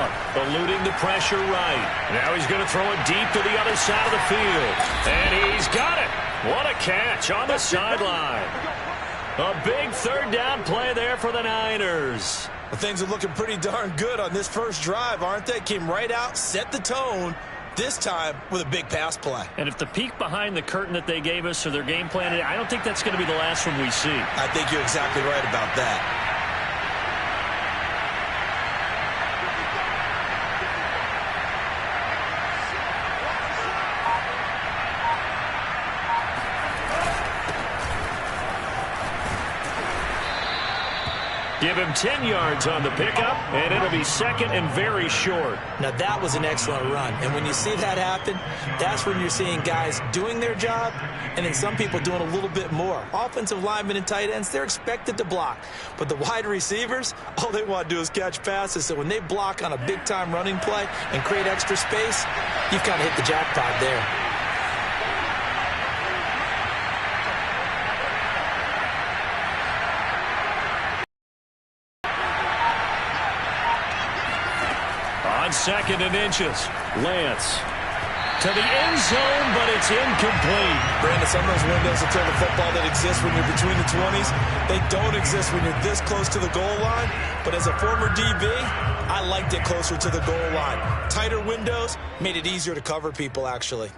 out, eluding the pressure right. Now he's going to throw it deep to the other side of the field. And he's got it. What a catch on the sideline. A big third down play there for the Niners. Well, things are looking pretty darn good on this first drive, aren't they? Came right out, set the tone, this time with a big pass play. And if the peek behind the curtain that they gave us or their game plan, I don't think that's going to be the last one we see. I think you're exactly right about that. Give him 10 yards on the pickup, and it'll be second and very short. Now, that was an excellent run. And when you see that happen, that's when you're seeing guys doing their job and then some people doing a little bit more. Offensive linemen and tight ends, they're expected to block. But the wide receivers, all they want to do is catch passes. So when they block on a big-time running play and create extra space, you've kind of hit the jackpot there. Second and inches. Lance to the end zone, but it's incomplete. Brandon, some of those windows of the football that exist when you're between the 20s, they don't exist when you're this close to the goal line. But as a former DB, I liked it closer to the goal line. Tighter windows made it easier to cover people, actually.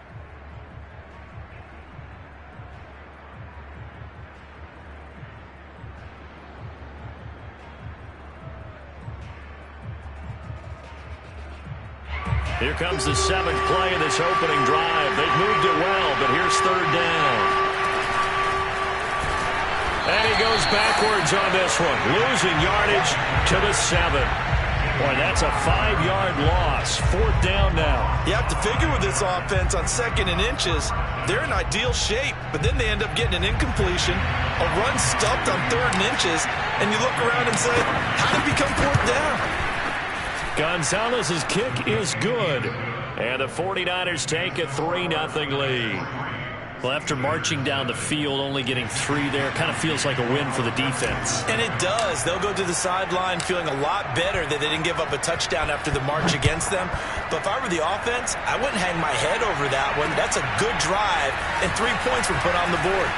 Here comes the seventh play of this opening drive. They've moved it well, but here's third down. And he goes backwards on this one, losing yardage to the 7. Boy, that's a 5-yard loss. Fourth down now. You have to figure with this offense on second and inches, they're in ideal shape, but then they end up getting an incompletion, a run stuffed on third and inches, and you look around and say, how did it become fourth down? Gonzalez's kick is good. And the 49ers take a 3-0 lead. Well, after marching down the field, only getting 3 there, kind of feels like a win for the defense. And it does. They'll go to the sideline feeling a lot better that they didn't give up a touchdown after the march against them. But if I were the offense, I wouldn't hang my head over that one. That's a good drive, and 3 points were put on the board.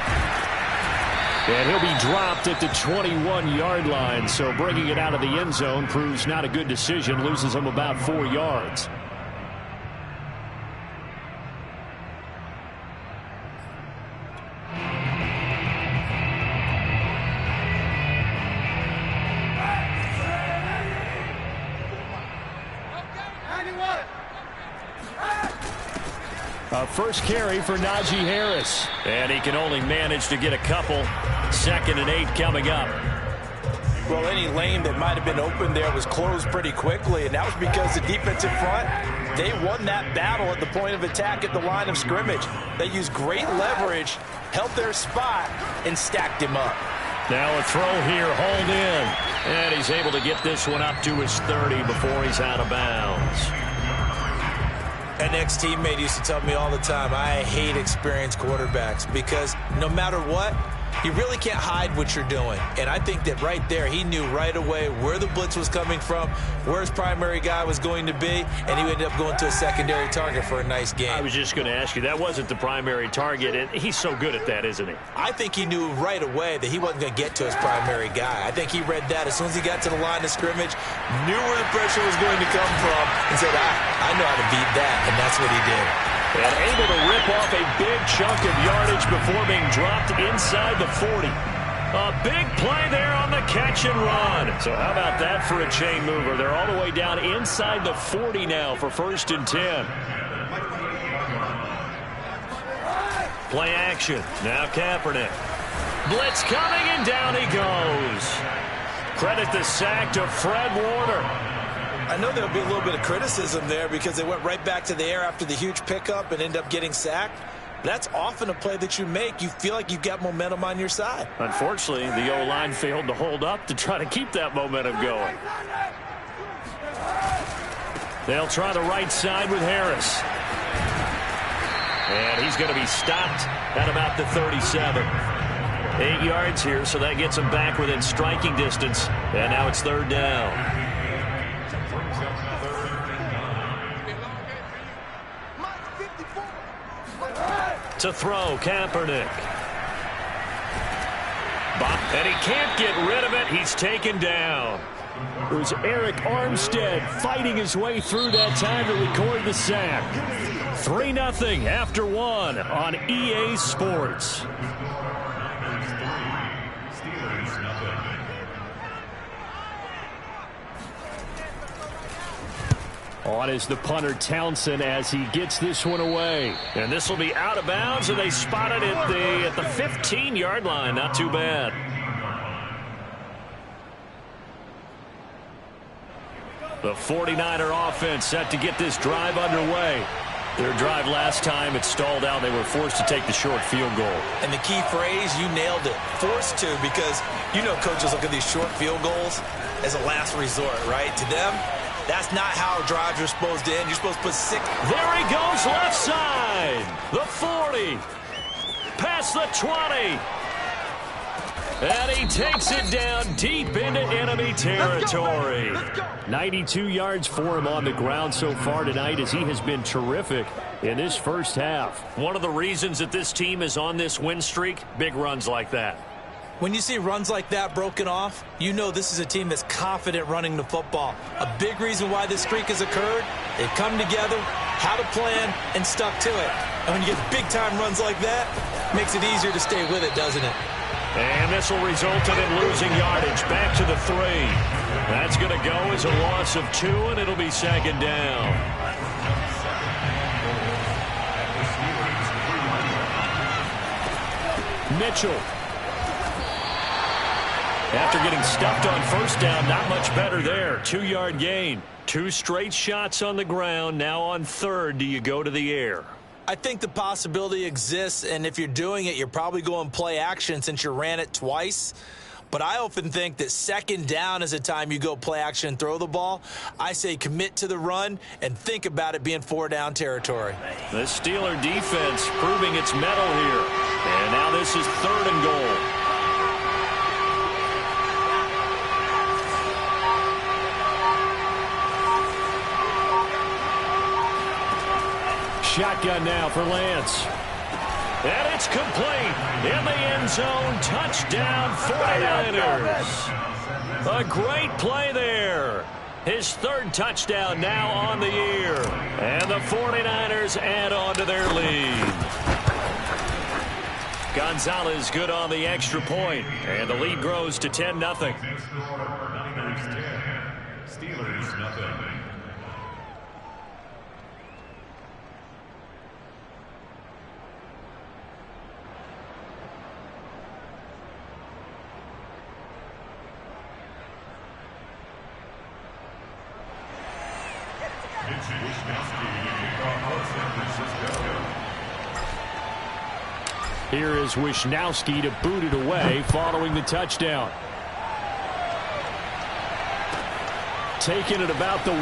And he'll be dropped at the 21-yard line, so bringing it out of the end zone proves not a good decision, loses him about 4 yards. First carry for Najee Harris. And he can only manage to get a couple. 2nd and 8 coming up. Well, any lane that might have been open there was closed pretty quickly, and that was because the defensive front, they won that battle at the point of attack at the line of scrimmage. They used great leverage, held their spot, and stacked him up. Now a throw here, hauled in. And he's able to get this one up to his 30 before he's out of bounds. An ex-teammate used to tell me all the time, I hate experienced quarterbacks because no matter what, you really can't hide what you're doing. And I think that right there, he knew right away where the blitz was coming from, where his primary guy was going to be, and he ended up going to a secondary target for a nice game. I was just going to ask you, that wasn't the primary target, and he's so good at that, isn't he? I think he knew right away that he wasn't going to get to his primary guy. I think he read that as soon as he got to the line of scrimmage, knew where the pressure was going to come from, and said, I know how to beat that, and that's what he did. And able to rip off a big chunk of yardage before being dropped inside the 40. A big play there on the catch and run. So how about that for a chain mover? They're all the way down inside the 40 now for 1st and 10. Play action. Now Kaepernick. Blitz coming, and down he goes. Credit the sack to Fred Warner. I know there'll be a little bit of criticism there because they went right back to the air after the huge pickup and ended up getting sacked. That's often a play that you make. You feel like you've got momentum on your side. Unfortunately, the O-line failed to hold up to try to keep that momentum going. They'll try the right side with Harris. And he's going to be stopped at about the 37. 8 yards here, so that gets him back within striking distance. And now it's 3rd down. To throw, Kaepernick. And he can't get rid of it. He's taken down. It was Eric Armstead fighting his way through that time to record the sack. 3-0 after one on EA Sports. On is the punter Townsend as he gets this one away. And this will be out of bounds, and they spot it at the 15-yard line. Not too bad. The 49er offense set to get this drive underway. Their drive last time, it stalled out. They were forced to take the short field goal. And the key phrase, you nailed it. Forced to, because you know coaches look at these short field goals as a last resort, right? To them, that's not how drives are supposed to end. You're supposed to put 6. There he goes, left side. The 40. Past the 20. And he takes it down deep into enemy territory. 92 yards for him on the ground so far tonight as he has been terrific in this first half. One of the reasons that this team is on this win streak, big runs like that. When you see runs like that broken off, you know this is a team that's confident running the football. A big reason why this streak has occurred, they've come together, had a plan, and stuck to it. And when you get big-time runs like that, it makes it easier to stay with it, doesn't it? And this will result in him losing yardage back to the 3. That's going to go as a loss of 2, and it'll be second down. Mitchell. After getting stuffed on first down, not much better there. 2-yard gain. 2 straight shots on the ground. Now on third, do you go to the air? I think the possibility exists, and if you're doing it, you're probably going play action since you ran it twice. But I often think that second down is a time you go play action and throw the ball. I say commit to the run and think about it being 4-down territory. The Steeler defense proving its mettle here. And now this is 3rd and goal. Shotgun now for Lance. And it's complete. In the end zone. Touchdown 49ers. A great play there. His 3rd touchdown now on the year. And the 49ers add on to their lead. Gonzalez good on the extra point. And the lead grows to 10-0. Steelers nothing. Here is Wishnowsky to boot it away following the touchdown. Taking it about the 1.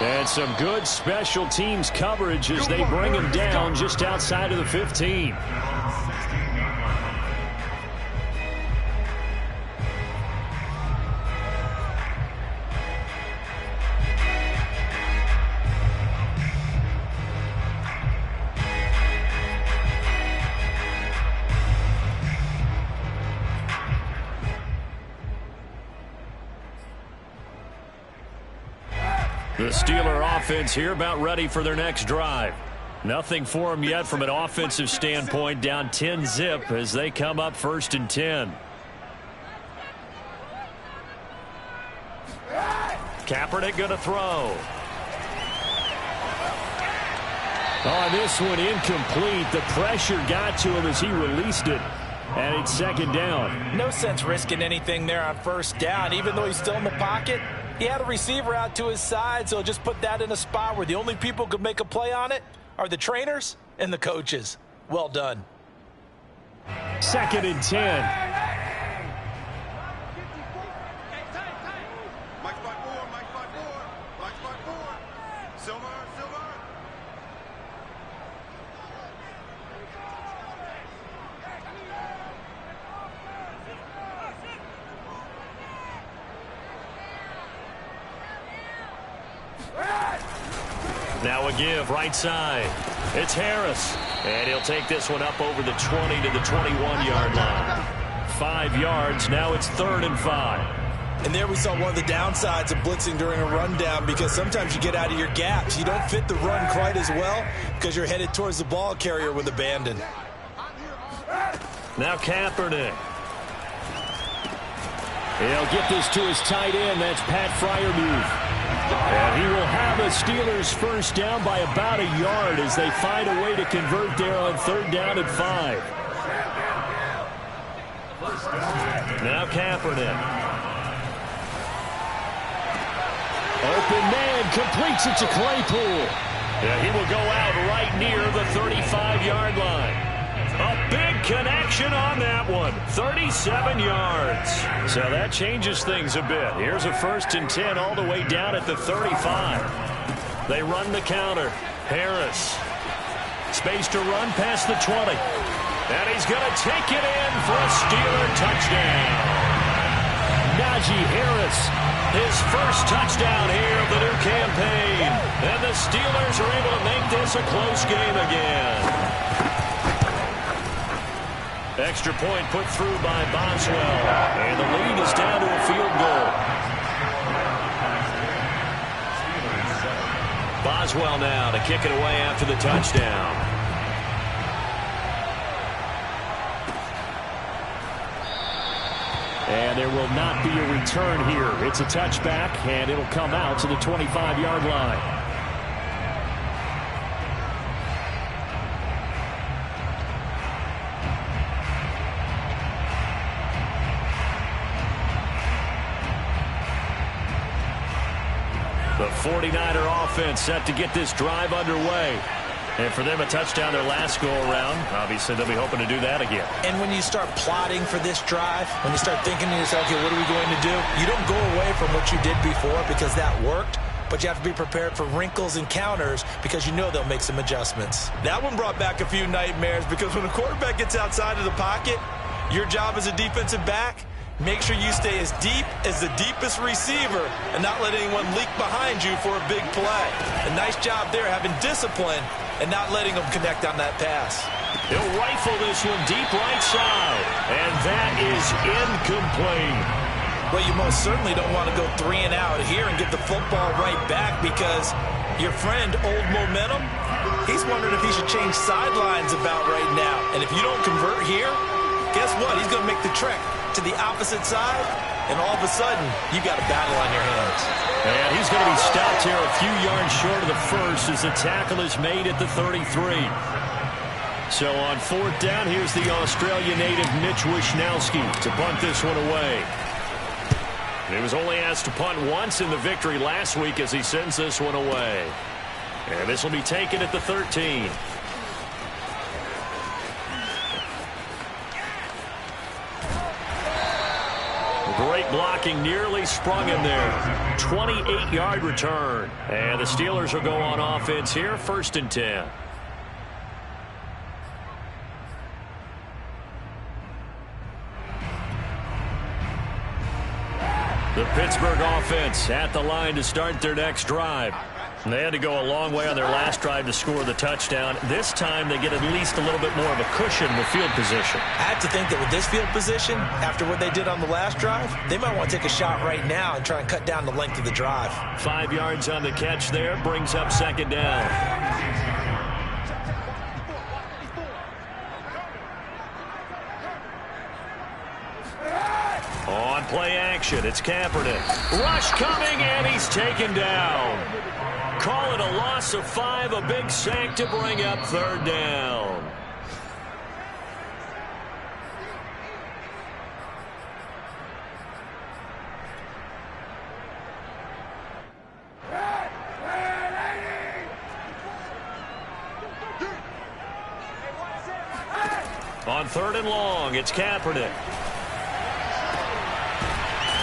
And some good special teams coverage as they bring him down just outside of the 15. The Steeler offense here about ready for their next drive. Nothing for them yet from an offensive standpoint, down 10-zip as they come up 1st and 10. Kaepernick going to throw. On this one, incomplete. The pressure got to him as he released it. And it's 2nd down. No sense risking anything there on 1st down. Even though he's still in the pocket, he had a receiver out to his side, so just put that in a spot where the only people who could make a play on it are the trainers and the coaches. Well done. 2nd and 10. Now a give right side. It's Harris. And he'll take this one up over the 20 to the 21-yard line. 5 yards. Now it's 3rd and 5. And there we saw one of the downsides of blitzing during a rundown, because sometimes you get out of your gaps. You don't fit the run quite as well because you're headed towards the ball carrier with abandon. Now Kaepernick. He'll get this to his tight end. That's Pat Freiermuth. And he will have a Steelers first down by about a yard as they find a way to convert there on 3rd down and 5. Now Kaepernick. Open man, completes it to Claypool. Yeah, he will go out right near the 35-yard line. A big connection on that one. 37 yards. So that changes things a bit. Here's a 1st and 10 all the way down at the 35. They run the counter. Harris. Space to run past the 20. And he's going to take it in for a Steeler touchdown. Najee Harris, his first touchdown here of the new campaign. And the Steelers are able to make this a close game again. Extra point put through by Boswell. And the lead is down to a field goal. Boswell now to kick it away after the touchdown. And there will not be a return here. It's a touchback, and it'll come out to the 25-yard line. The 49er offense set to get this drive underway. And for them, a touchdown their last go-around. Obviously, they'll be hoping to do that again. And when you start plotting for this drive, when you start thinking to yourself, okay, what are we going to do? You don't go away from what you did before because that worked, but you have to be prepared for wrinkles and counters because you know they'll make some adjustments. That one brought back a few nightmares because when a quarterback gets outside of the pocket, your job as a defensive back, make sure you stay as deep as the deepest receiver and not let anyone leak behind you for a big play. A nice job there, having discipline and not letting them connect on that pass. He'll rifle this one deep right side, and that is incomplete. Well, you most certainly don't want to go 3 and out here and get the football right back because your friend, Old Momentum, he's wondering if he should change sidelines about right now. And if you don't convert here, guess what? He's going to make the trek to the opposite side, and all of a sudden, you got a battle on your hands. And he's going to be stopped here a few yards short of the first as the tackle is made at the 33. So on 4th down, here's the Australia native Mitch Wishnowsky to punt this one away. He was only asked to punt once in the victory last week as he sends this one away. And this will be taken at the 13. Great blocking, nearly sprung him there. 28-yard return. And the Steelers will go on offense here, 1st and 10. The Pittsburgh offense at the line to start their next drive. And they had to go a long way on their last drive to score the touchdown. This time they get at least a little bit more of a cushion with field position. I have to think that with this field position, after what they did on the last drive, they might want to take a shot right now and try and cut down the length of the drive. 5 yards on the catch there, brings up 2nd down. On play action, it's Kaepernick. Rush coming, and he's taken down. Call it a loss of 5, a big sack to bring up 3rd down. On 3rd and long, it's Kaepernick.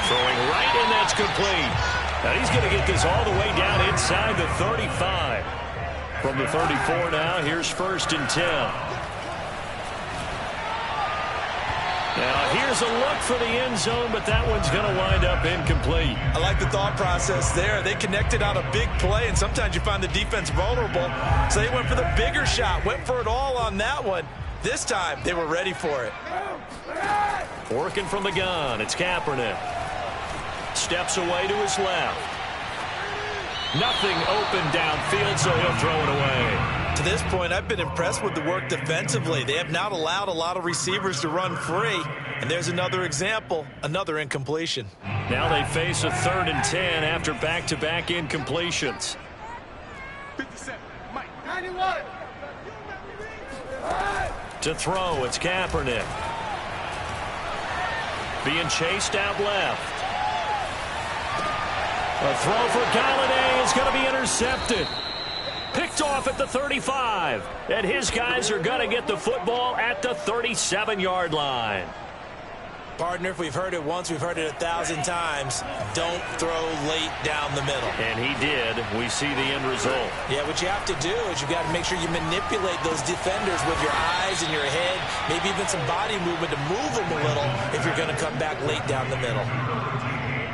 Throwing right, and that's complete. And he's going to get this all the way down inside the 35. From the 34 now, here's 1st and 10. Now here's a look for the end zone, but that one's going to wind up incomplete. I like the thought process there. They connected on a big play, and sometimes you find the defense vulnerable. So they went for the bigger shot, went for it all on that one. This time, they were ready for it. Working from the gun, it's Kaepernick. Steps away to his left. Nothing open downfield, so he'll throw it away. To this point, I've been impressed with the work defensively. They have not allowed a lot of receivers to run free. And there's another example, another incompletion. Now they face a 3rd and 10 after back-to-back incompletions. 57, Mike. 91. To throw, it's Kaepernick. Being chased out left. A throw for Galladay is going to be intercepted. Picked off at the 35. And his guys are going to get the football at the 37-yard line. Partner, if we've heard it once, we've heard it 1,000 times. Don't throw late down the middle. And he did. We see the end result. Yeah, what you have to do is you've got to make sure you manipulate those defenders with your eyes and your head, maybe even some body movement to move them a little if you're going to come back late down the middle.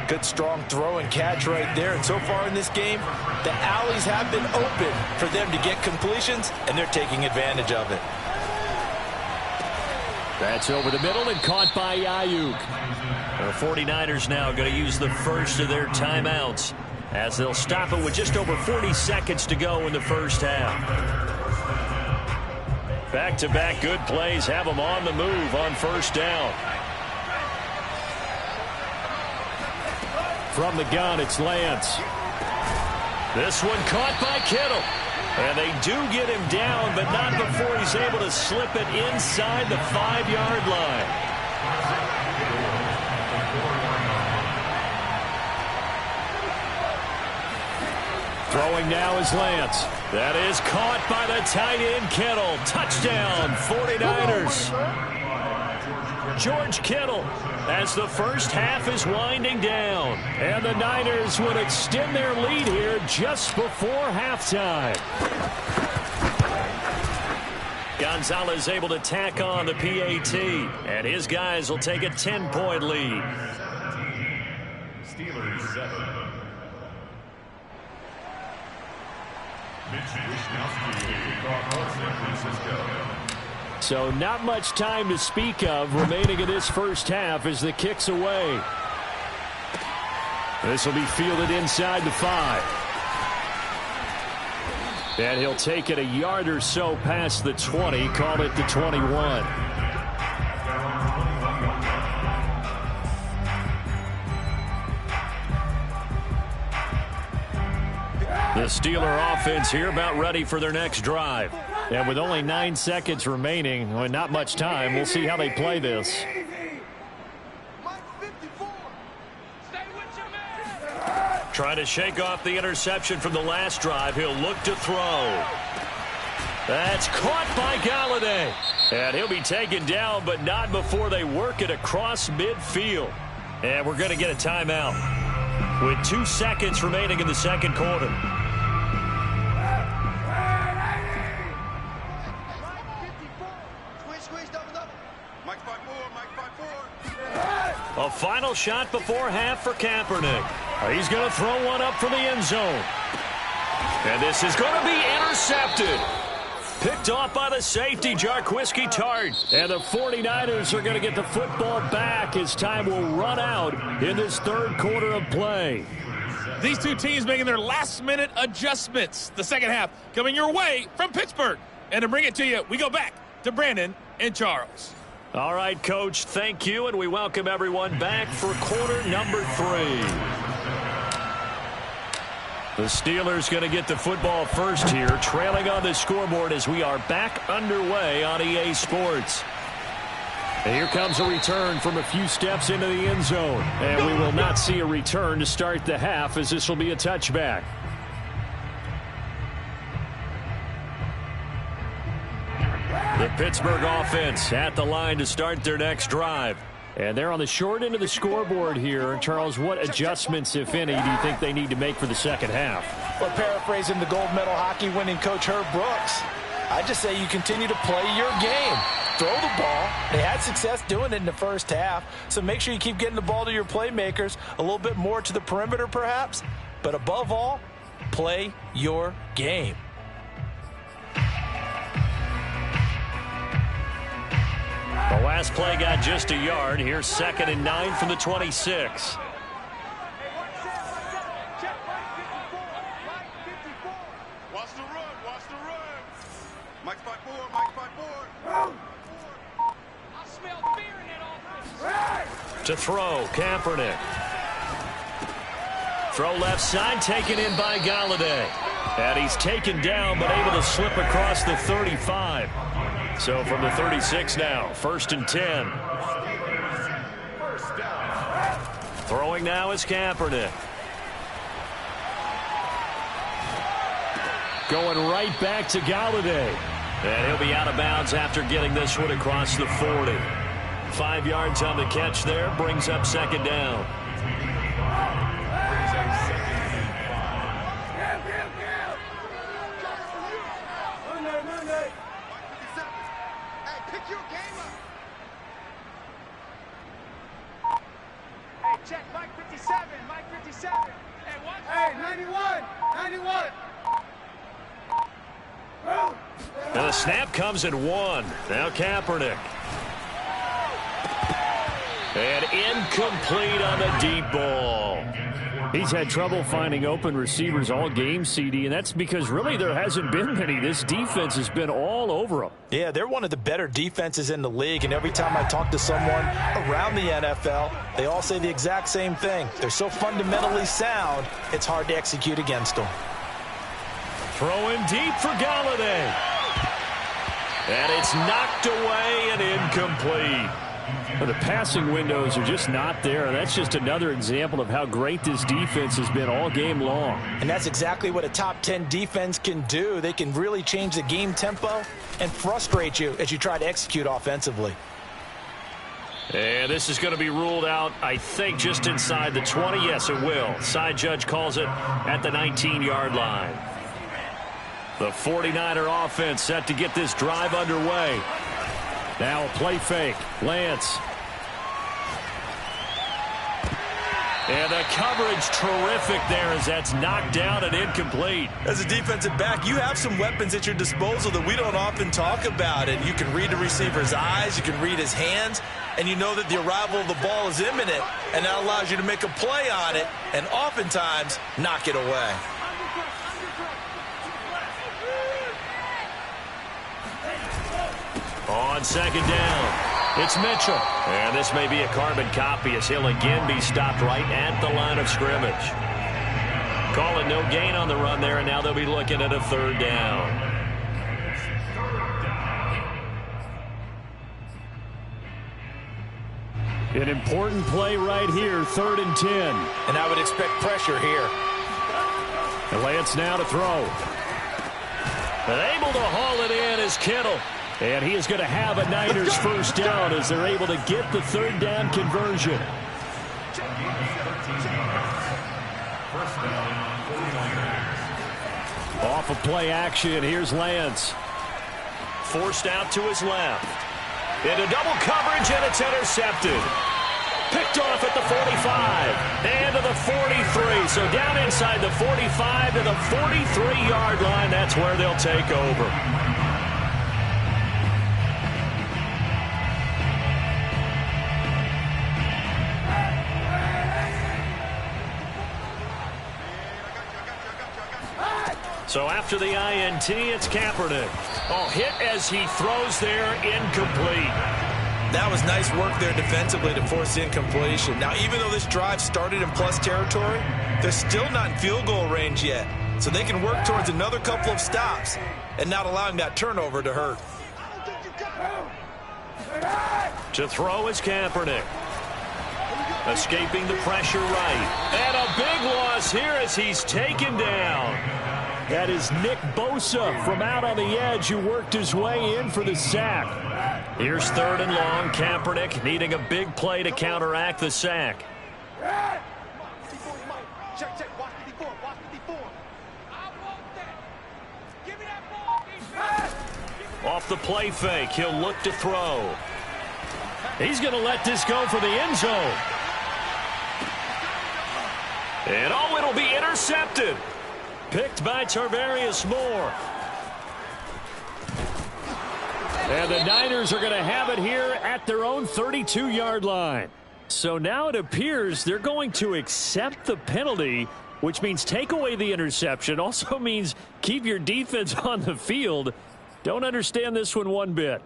Good strong throw and catch right there. And so far in this game, the alleys have been open for them to get completions, and they're taking advantage of it. That's over the middle and caught by Ayuk. The 49ers now going to use the first of their timeouts as they'll stop it with just over 40 seconds to go in the first half. Back-to-back good plays have them on the move on first down. From the gun, it's Lance. This one caught by Kittle. And they do get him down, but not before he's able to slip it inside the 5-yard line. Throwing now is Lance. That is caught by the tight end Kittle. Touchdown, 49ers. George Kittle as the first half is winding down. And the Niners would extend their lead here just before halftime. Gonzalez able to tack on the PAT. And his guys will take a 10-point lead. Steelers 7. Mitch Wishnowsky, San Francisco. So not much time to speak of remaining in this first half as the kick's away. This will be fielded inside the 5. And he'll take it a yard or so past the 20, call it the 21. The Steeler offense here about ready for their next drive. And with only 9 seconds remaining, well, not much time, we'll see how they play this. Trying to shake off the interception from the last drive. He'll look to throw. That's caught by Galladay. And he'll be taken down, but not before they work it across midfield. And we're going to get a timeout with 2 seconds remaining in the second quarter. A final shot before half for Kaepernick. He's going to throw one up from the end zone. And this is going to be intercepted. Picked off by the safety, Jarquiski Tart. And the 49ers are going to get the football back as time will run out in this third quarter of play. These two teams making their last-minute adjustments. The second half coming your way from Pittsburgh. And to bring it to you, we go back to Brandon and Charles. All right, Coach, thank you, and we welcome everyone back for quarter number 3. The Steelers going to get the football first here, trailing on the scoreboard as we are back underway on EA Sports. And here comes a return from a few steps into the end zone. And we will not see a return to start the half as this will be a touchback. The Pittsburgh offense at the line to start their next drive. And they're on the short end of the scoreboard here. Charles, what adjustments, if any, do you think they need to make for the second half? Well, paraphrasing the gold medal hockey winning coach Herb Brooks, I just say you continue to play your game. throw the ball. They had success doing it in the first half, so make sure you keep getting the ball to your playmakers, a little bit more to the perimeter perhaps, but above all, play your game. The last play got just a yard. Here's 2nd and 9 from the 26. Watch the run, watch the run. Mike's by 4, Mike's by 4. I smell fear in that offense. To throw, Kaepernick. Throw left side, taken in by Galladay. And he's taken down, but able to slip across the 35. So from the 36 now, 1st and 10. Throwing now is Kaepernick. Going right back to Galladay. And he'll be out of bounds after getting this one across the 40. 5 yards on the catch there, brings up 2nd down. Check Mike 57, Mike 57. Hey, what? Hey, 91, 91. And the snap comes at 1. Now Kaepernick. And incomplete on the deep ball. He's had trouble finding open receivers all game, CD, and that's because really there hasn't been many. This defense has been all over them. Yeah, they're one of the better defenses in the league, and every time I talk to someone around the NFL, they all say the exact same thing. They're so fundamentally sound, it's hard to execute against them. Throwing deep for Galladay. And it's knocked away and incomplete. Well, the passing windows are just not there. That's just another example of how great this defense has been all game long. And that's exactly what a top 10 defense can do. They can really change the game tempo and frustrate you as you try to execute offensively. And this is going to be ruled out, I think, just inside the 20. Yes, it will. Side judge calls it at the 19-yard line. The 49er offense set to get this drive underway. Now a play fake. Lance. And the coverage terrific there as that's knocked down and incomplete. As a defensive back, you have some weapons at your disposal that we don't often talk about. And you can read the receiver's eyes, you can read his hands, and you know that the arrival of the ball is imminent. And that allows you to make a play on it and oftentimes knock it away. On 2nd down, it's Mitchell. And this may be a carbon copy as he'll again be stopped right at the line of scrimmage. Call it no gain on the run there, and now they'll be looking at a 3rd down. An important play right here, 3rd and 10. And I would expect pressure here. And Lance now to throw. And able to haul it in is Kittle. And he is going to have a Niners 1st down as they're able to get the 3rd down conversion. Off of play action, here's Lance. Forced out to his left. Into double coverage, and it's intercepted. Picked off at the 45. And to the 43. So down inside the 45 to the 43-yard line. That's where they'll take over. So after the INT, it's Kaepernick. Oh, hit as he throws there, incomplete. That was nice work there defensively to force the incompletion. Now, even though this drive started in plus territory, they're still not in field goal range yet. So they can work towards another couple of stops and not allowing that turnover to hurt. To throw is Kaepernick. Escaping the pressure right. And a big loss here as he's taken down. That is Nick Bosa from out on the edge who worked his way in for the sack. Here's 3rd and long. Kaepernick needing a big play to counteract the sack. Check, check, watch 54, watch 54. I want that. Give me that ball, defense. Off off the play fake. He'll look to throw. He's going to let this go for the end zone. And it'll be intercepted. Picked by Tarvarius Moore. And the Niners are going to have it here at their own 32-yard line. So now it appears they're going to accept the penalty, which means take away the interception. Also means keep your defense on the field. Don't understand this one bit.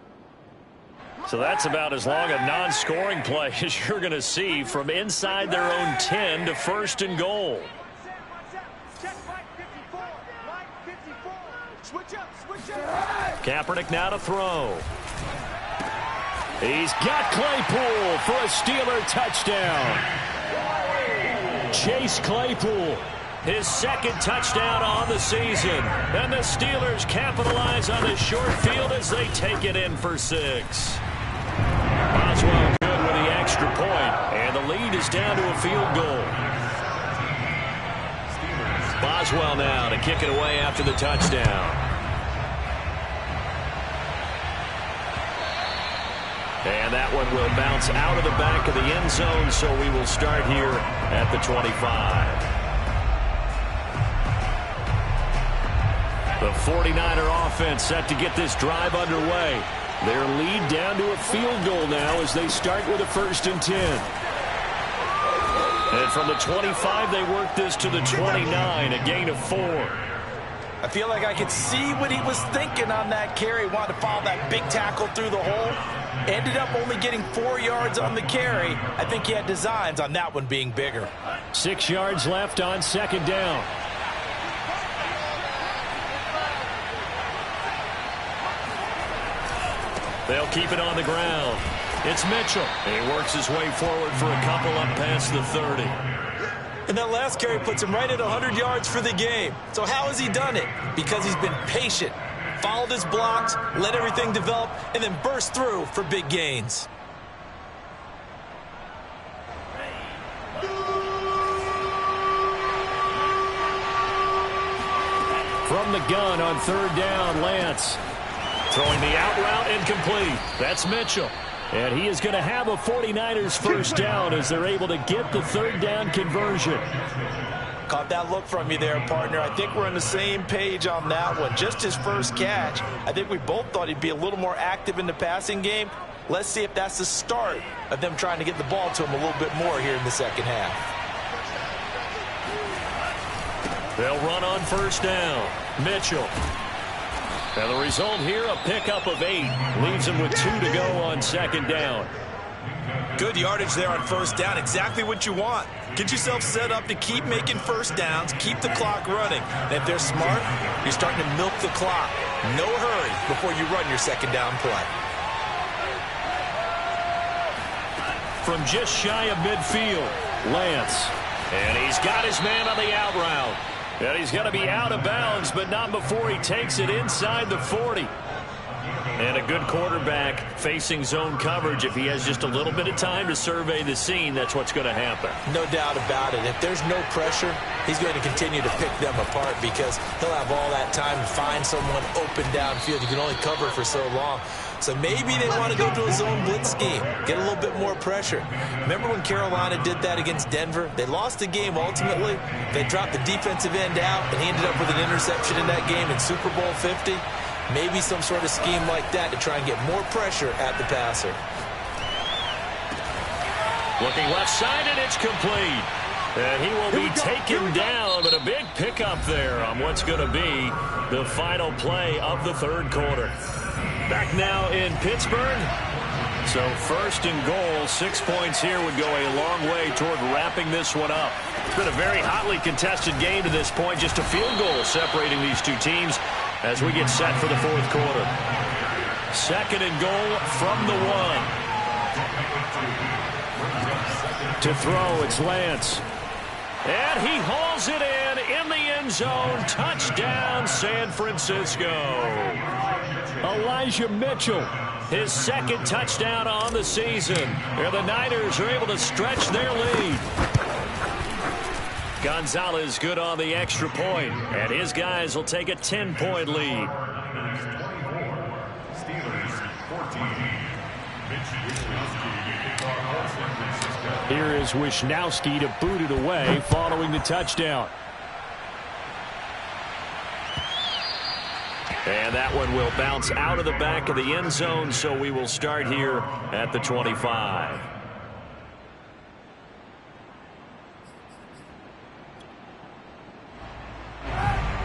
So that's about as long a non-scoring play as you're going to see from inside their own 10 to 1st and goal. Kaepernick now to throw. He's got Claypool for a Steeler touchdown. Chase Claypool, his 2nd touchdown on the season. And the Steelers capitalize on the short field as they take it in for 6. Boswell good with the extra point, and the lead is down to a field goal. Boswell now to kick it away after the touchdown. And that one will bounce out of the back of the end zone, so we will start here at the 25. The 49er offense set to get this drive underway. Their lead down to a field goal now as they start with a 1st and 10. And from the 25, they work this to the 29, a gain of 4. I feel like I could see what he was thinking on that carry. Wanted to follow that big tackle through the hole. Ended up only getting 4 yards on the carry. I think he had designs on that one being bigger. 6 yards left on 2nd down. They'll keep it on the ground. It's Mitchell. And he works his way forward for a couple up past the 30. And that last carry puts him right at 100 yards for the game. So how has he done it? Because he's been patient, followed his blocks, let everything develop, and then burst through for big gains. From the gun on 3rd down, Lance. Throwing the out route incomplete. That's Mitchell. And he is going to have a 49ers 1st down as they're able to get the 3rd down conversion. Caught that look from you there, partner. I think we're on the same page on that one. Just his first catch. I think we both thought he'd be a little more active in the passing game. Let's see if that's the start of them trying to get the ball to him a little bit more here in the 2nd half. They'll run on 1st down. Mitchell. And the result here, a pickup of 8. Leaves him with 2 to go on 2nd down. Good yardage there on 1st down. Exactly what you want. Get yourself set up to keep making 1st downs, keep the clock running. And if they're smart, you're starting to milk the clock. No hurry before you run your 2nd down play. From just shy of midfield, Lance. And he's got his man on the out route. And he's going to be out of bounds, but not before he takes it inside the 40. And a good quarterback facing zone coverage. If he has just a little bit of time to survey the scene, that's what's going to happen. No doubt about it. If there's no pressure, he's going to continue to pick them apart because he'll have all that time to find someone open downfield. You can only cover for so long. So maybe they want to go to a zone blitz scheme, get a little bit more pressure. Remember when Carolina did that against Denver? They lost the game ultimately. They dropped the defensive end out, and he ended up with an interception in that game in Super Bowl 50. Maybe some sort of scheme like that to try and get more pressure at the passer. Looking left side, and it's complete. And he will be taken down, but a big pickup there on what's going to be the final play of the 3rd quarter. Back now in Pittsburgh. So 1st and goal, 6 points here would go a long way toward wrapping this one up. It's been a very hotly contested game to this point. Just a field goal separating these two teams as we get set for the 4th quarter. 2nd and goal from the 1. To throw, it's Lance. And he hauls it in the end zone. Touchdown, San Francisco. Elijah Mitchell. His 2nd touchdown on the season. And the Niners are able to stretch their lead. Gonzalez good on the extra point. And his guys will take a 10-point lead. Here is Wisnowski to boot it away following the touchdown. And that one will bounce out of the back of the end zone, so we will start here at the 25.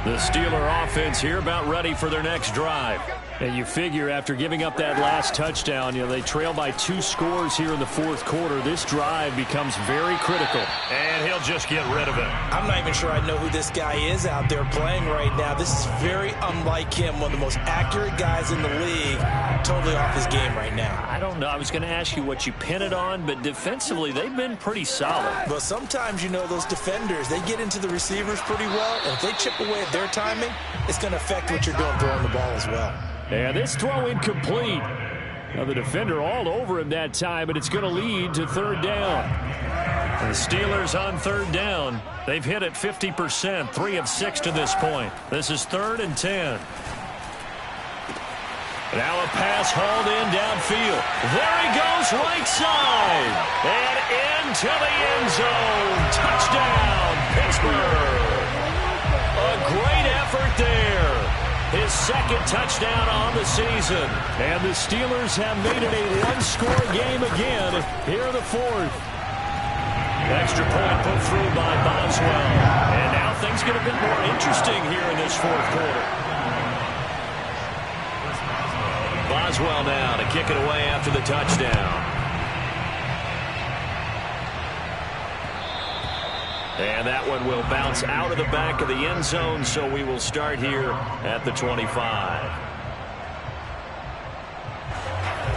The Steeler offense here about ready for their next drive. And you figure after giving up that last touchdown, they trail by 2 scores here in the fourth quarter. This drive becomes very critical. And he'll just get rid of it. I'm not even sure I know who this guy is out there playing right now. This is very unlike him, one of the most accurate guys in the league. Totally off his game right now. I don't know. I was going to ask you what you pin it on, but defensively, they've been pretty solid. But sometimes, those defenders, they get into the receivers pretty well, and if they chip away at their timing, it's going to affect what you're doing throwing the ball as well. And this throw incomplete. Now the defender all over him that time, but it's going to lead to third down. The Steelers on third down. They've hit it 50%, 3 of 6 to this point. This is 3rd and 10. Now a pass hauled in downfield. There he goes, right side. And into the end zone. Touchdown, Pittsburgh. A great effort there. His 2nd touchdown on the season. And the Steelers have made it a 1-score game again here in the 4th. Extra point put through by Boswell. And now things get a bit more interesting here in this 4th quarter. Boswell now to kick it away after the touchdown. And that one will bounce out of the back of the end zone, so we will start here at the 25.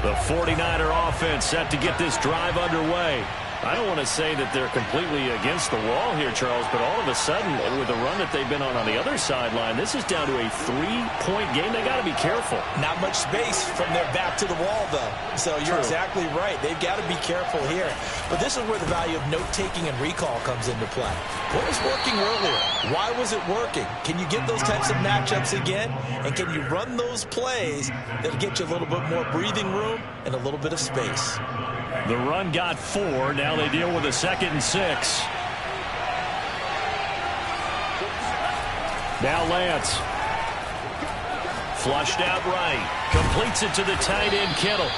The 49er offense set to get this drive underway. I don't want to say that they're completely against the wall here, Charles, but all of a sudden, with the run that they've been on the other sideline, this is down to a 3-point game. They got to be careful. Not much space from their back to the wall, though. So you're exactly right. They've got to be careful here. But this is where the value of note-taking and recall comes into play. What was working earlier? Why was it working? Can you get those types of matchups again? And can you run those plays that'll get you a little bit more breathing room and a little bit of space? The run got 4. Now they deal with a 2nd and 6. Now Lance. Flushed out right. Completes it to the tight end, Kittle.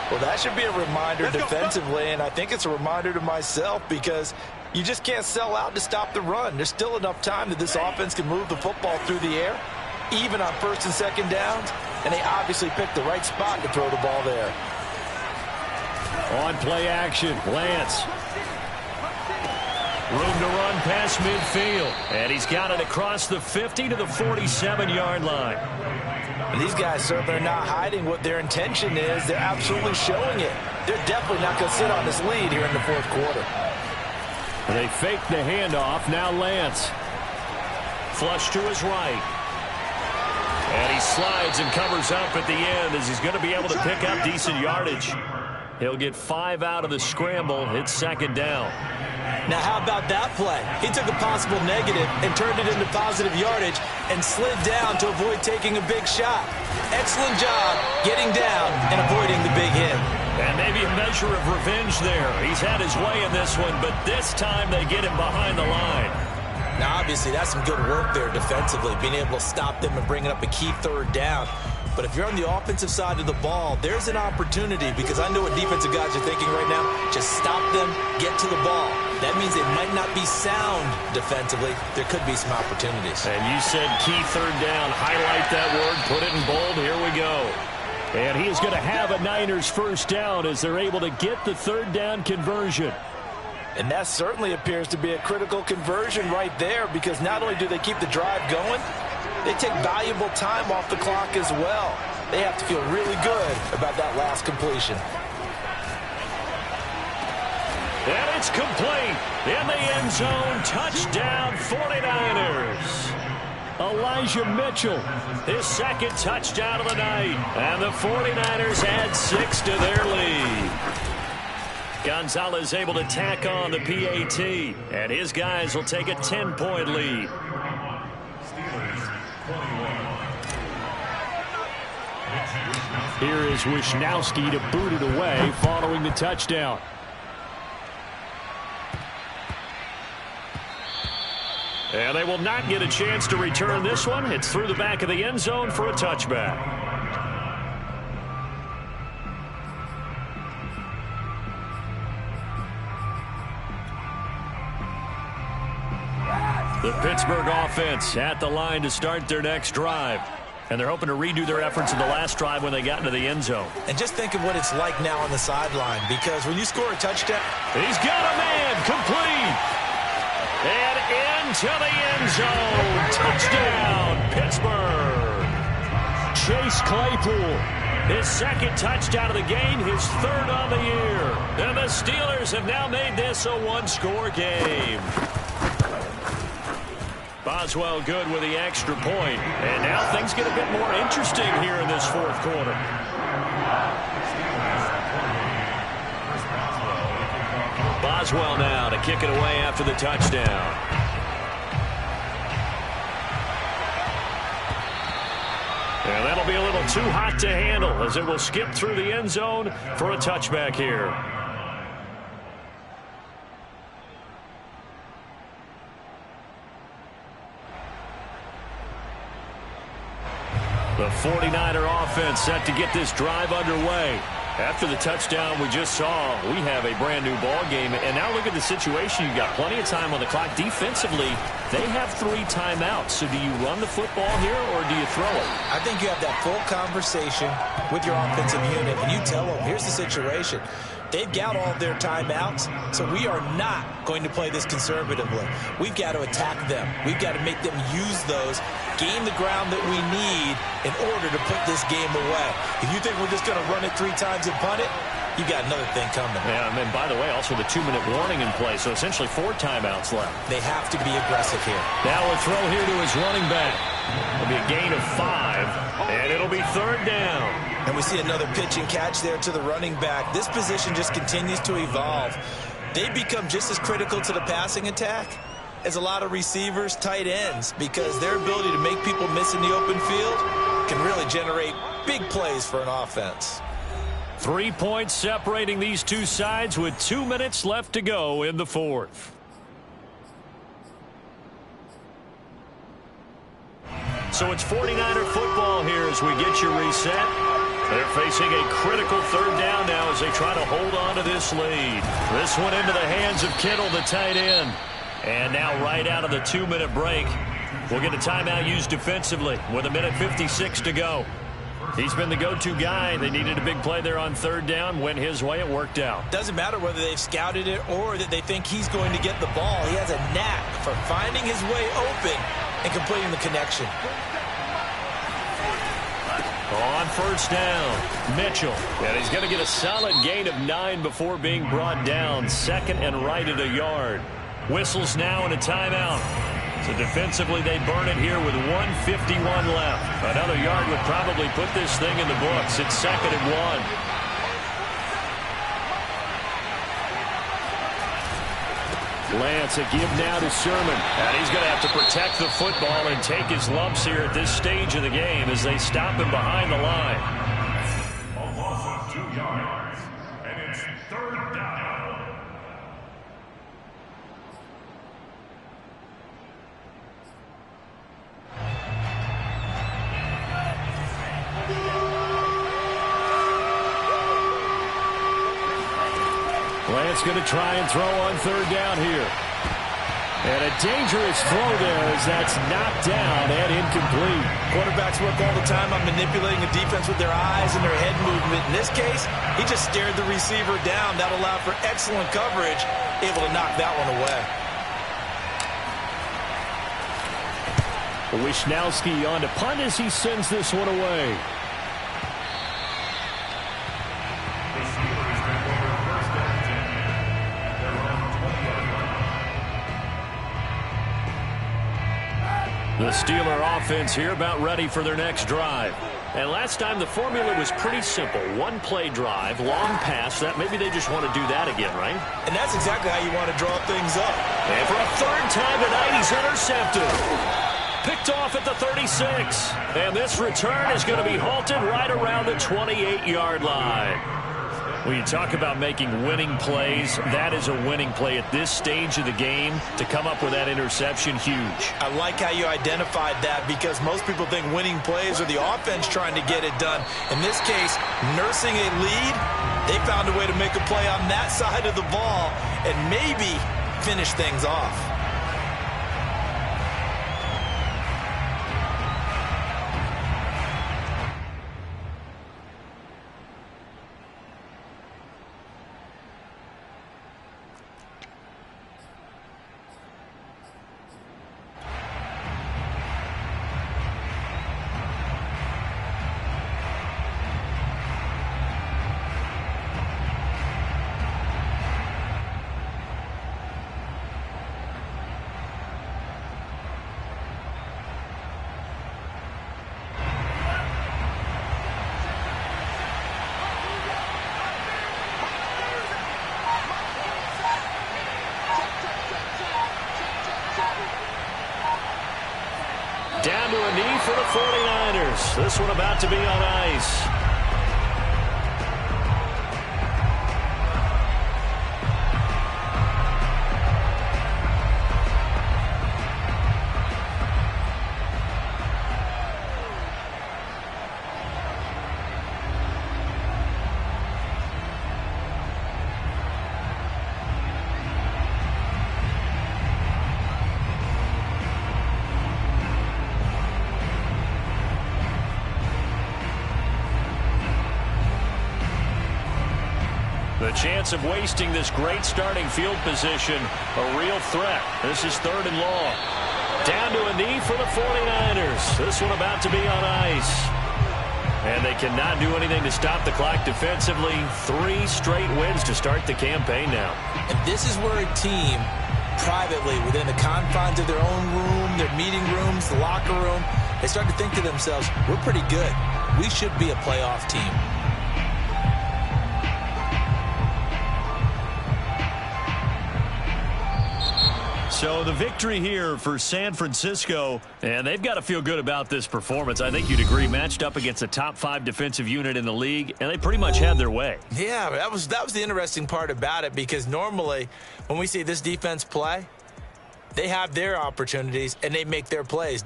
Well, that should be a reminder defensively, and I think it's a reminder to myself because you just can't sell out to stop the run. There's still enough time that this offense can move the football through the air, even on 1st and 2nd downs, and they obviously picked the right spot to throw the ball there. On play action, Lance. Room to run past midfield. And he's got it across the 50 to the 47-yard line. And these guys certainly are not hiding what their intention is. They're absolutely showing it. They're definitely not going to sit on this lead here in the 4th quarter. They fake the handoff. Now Lance. Flush to his right. And he slides and covers up at the end as he's going to be able to pick up decent yardage. He'll get 5 out of the scramble. It's 2nd down. Now, how about that play? He took a possible negative and turned it into positive yardage and slid down to avoid taking a big shot. Excellent job getting down and avoiding the big hit. And maybe a measure of revenge there. He's had his way in this one, but this time they get him behind the line. Now, obviously, that's some good work there defensively, being able to stop them and bringing up a key 3rd down. But if you're on the offensive side of the ball, there's an opportunity because I know what defensive guys are thinking right now. Just stop them, get to the ball. That means they might not be sound defensively. There could be some opportunities. And you said key 3rd down. Highlight that word. Put it in bold. Here we go. And he is going to have a Niners 1st down as they're able to get the 3rd down conversion. And that certainly appears to be a critical conversion right there because not only do they keep the drive going, they take valuable time off the clock as well. They have to feel really good about that last completion. And it's complete. In the end zone, touchdown 49ers. Elijah Mitchell. His 2nd touchdown of the night. And the 49ers add 6 to their lead. Gonzalez able to tack on the PAT. And his guys will take a 10-point lead. Steelers 21. Here is Wisnowski to boot it away following the touchdown. And they will not get a chance to return this one. It's through the back of the end zone for a touchback. The Pittsburgh offense at the line to start their next drive. And they're hoping to redo their efforts in the last drive when they got into the end zone. And just think of what it's like now on the sideline, because when you score a touchdown, he's got a man complete. And into the end zone. Touchdown, Pittsburgh. Chase Claypool, his second touchdown of the game, his third on the year. And the Steelers have now made this a one-score game. Boswell good with the extra point. And now things get a bit more interesting here in this fourth quarter. Boswell now to kick it away after the touchdown. And that'll be a little too hot to handle as it will skip through the end zone for a touchback here. The 49er offense set to get this drive underway. After the touchdown we just saw, we have a brand new ball game. And now look at the situation. You've got plenty of time on the clock. Defensively, they have 3 timeouts. So do you run the football here or do you throw it? I think you have that full conversation with your offensive unit, and you tell them, here's the situation. They've got all of their timeouts, so we are not going to play this conservatively. We've got to attack them. We've got to make them use those, gain the ground that we need in order to put this game away. If you think we're just going to run it 3 times and punt it, you got another thing coming. Yeah, and by the way, also the 2-minute warning in play, so essentially 4 timeouts left. They have to be aggressive here. Now a throw here to his running back. It'll be a gain of 5, and it'll be 3rd down. And we see another pitch and catch there to the running back. This position just continues to evolve. They become just as critical to the passing attack as a lot of receivers, tight ends, because their ability to make people miss in the open field can really generate big plays for an offense. 3 points separating these two sides with 2 minutes left to go in the fourth. So it's 49er football here as we get you reset. They're facing a critical 3rd down now as they try to hold on to this lead. This one into the hands of Kittle, the tight end. And now right out of the 2-minute break, we'll get a timeout used defensively with 1:56 to go. He's been the go-to guy. They needed a big play there on 3rd down. Went his way. It worked out. Doesn't matter whether they've scouted it or that they think he's going to get the ball. He has a knack for finding his way open and completing the connection. On 1st down, Mitchell. And he's going to get a solid gain of 9 before being brought down. 2nd and right at a yard. Whistles now in a timeout. So defensively, they burn it here with 1:51 left. Another yard would probably put this thing in the books. It's 2nd and 1. Lance, a give now to Sherman. And he's going to have to protect the football and take his lumps here at this stage of the game as they stop him behind the line. A loss of 2 yards, and it's 3rd down. Lance going to try and throw on 3rd down here. And a dangerous throw there as that's knocked down and incomplete. Quarterbacks work all the time on manipulating a defense with their eyes and their head movement. In this case, he just stared the receiver down. That allowed for excellent coverage, able to knock that one away. Wisnowski on to punt as he sends this one away. The Steeler offense here about ready for their next drive. And last time the formula was pretty simple. 1-play drive, long pass. That maybe they just want to do that again, right? And that's exactly how you want to draw things up. And for a 3rd time tonight, he's intercepted. Picked off off at the 36. And this return is going to be halted right around the 28-yard line. When you talk about making winning plays, that is a winning play at this stage of the game. To come up with that interception, huge. I like how you identified that, because most people think winning plays are the offense trying to get it done. In this case, nursing a lead, they found a way to make a play on that side of the ball and maybe finish things off. Down to a knee for the 49ers. This one about to be on ice. The chance of wasting this great starting field position, a real threat. This is 3rd and long. Down to a knee for the 49ers. This one about to be on ice. And they cannot do anything to stop the clock defensively. 3 straight wins to start the campaign now. And this is where a team, privately, within the confines of their own room, their meeting rooms, the locker room, they start to think to themselves, we're pretty good. We should be a playoff team. So the victory here for San Francisco, and they've got to feel good about this performance. I think you'd agree, matched up against a top 5 defensive unit in the league, and they pretty much had their way. Yeah, that was the interesting part about it, because normally when we see this defense play, they have their opportunities and they make their plays.